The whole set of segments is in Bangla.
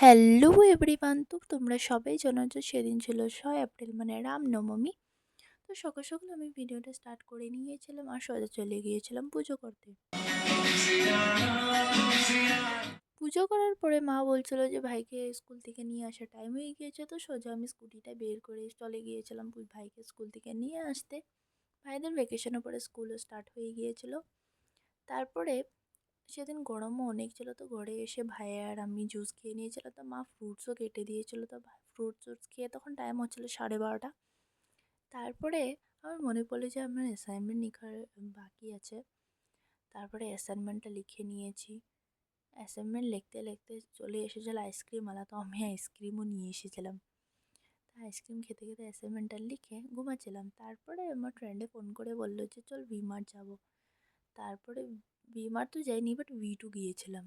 হ্যালো এভরিওয়ান, তো তোমরা সবাই জানো যে সেদিন ছিল 6 এপ্রিল মানে রামনবমী। তো সকাল সকাল আমি ভিডিওটা স্টার্ট করে নিয়েছিলাম আর সোজা চলে গিয়েছিলাম পুজো করতে। পুজো করার পরে মা বলছিল যে ভাইকে স্কুল থেকে নিয়ে আসার টাইম হয়ে গিয়েছে, তো সোজা আমি স্কুটিটা বের করে চলে গিয়েছিলাম ভাইকে স্কুল থেকে নিয়ে আসতে। ভাইদের ভ্যাকেশনের পরে স্কুলও স্টার্ট হয়ে গিয়েছিল। তারপরে সেদিন গরমও অনেক ছিল, তো ঘরে এসে ভাই আর আমি জুস খেয়ে নিয়েছিলাম, তো মা ফ্রুটসও কেটে দিয়েছিল। তো ফ্রুট জুস খেয়ে তখন টাইম হচ্ছিল 12:30। তারপরে আমার মনে পড়লো যে আমার অ্যাসাইনমেন্ট লিখার বাকি আছে। তারপরে অ্যাসাইনমেন্টটা লিখে নিয়েছি। অ্যাসাইনমেন্ট লিখতে লিখতে চলে এসেছিলো আইসক্রিমওয়ালা, তো আমি আইসক্রিমও নিয়ে এসেছিলাম। তা আইসক্রিম খেতে খেতে অ্যাসাইনমেন্টটা লিখে ঘুমাচ্ছিলাম। তারপরে আমার ফ্রেন্ডে ফোন করে বললো যে চল ভিমার্ট যাবো। তারপরে ভিমার্ট তো যাইনি, বাট ভি2 গিয়েছিলাম।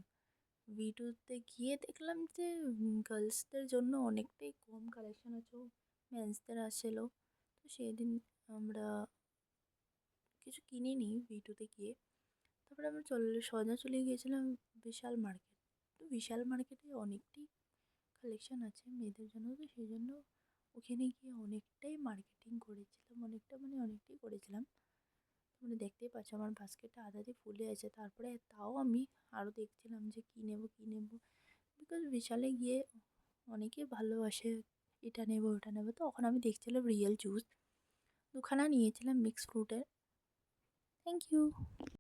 ভি2তে গিয়ে দেখলাম যে গার্লসদের জন্য অনেকটাই কম কালেকশন আছে, মেন্সদের আসেলো। তো সেদিন আমরা কিছু কিনিনি ভি2তে গিয়ে। তারপরে আমরা সোজা চলে গিয়েছিলাম বিশাল মার্কেট। তো বিশাল মার্কেটে অনেকটাই কালেকশন আছে মেয়েদের জন্য, তো সেই জন্য ওখানে গিয়ে অনেকটাই মার্কেটিং করেছিলাম, অনেকটাই করেছিলাম। মানে দেখতেই পাচ্ছ আমার বাস্কেটটা আধা দিয়ে ফুলে আছে। তারপরে তাও আমি আরও দেখছিলাম যে কী নেবো কী নেবো, বিকজ বিশালে গিয়ে অনেকে ভালোবাসে এটা নেবো ওটা নেবো। তো তখন আমি দেখছিলাম রিয়েল জুস, দুখানা নিয়েছিলাম মিক্স ফ্রুটের। Thank you.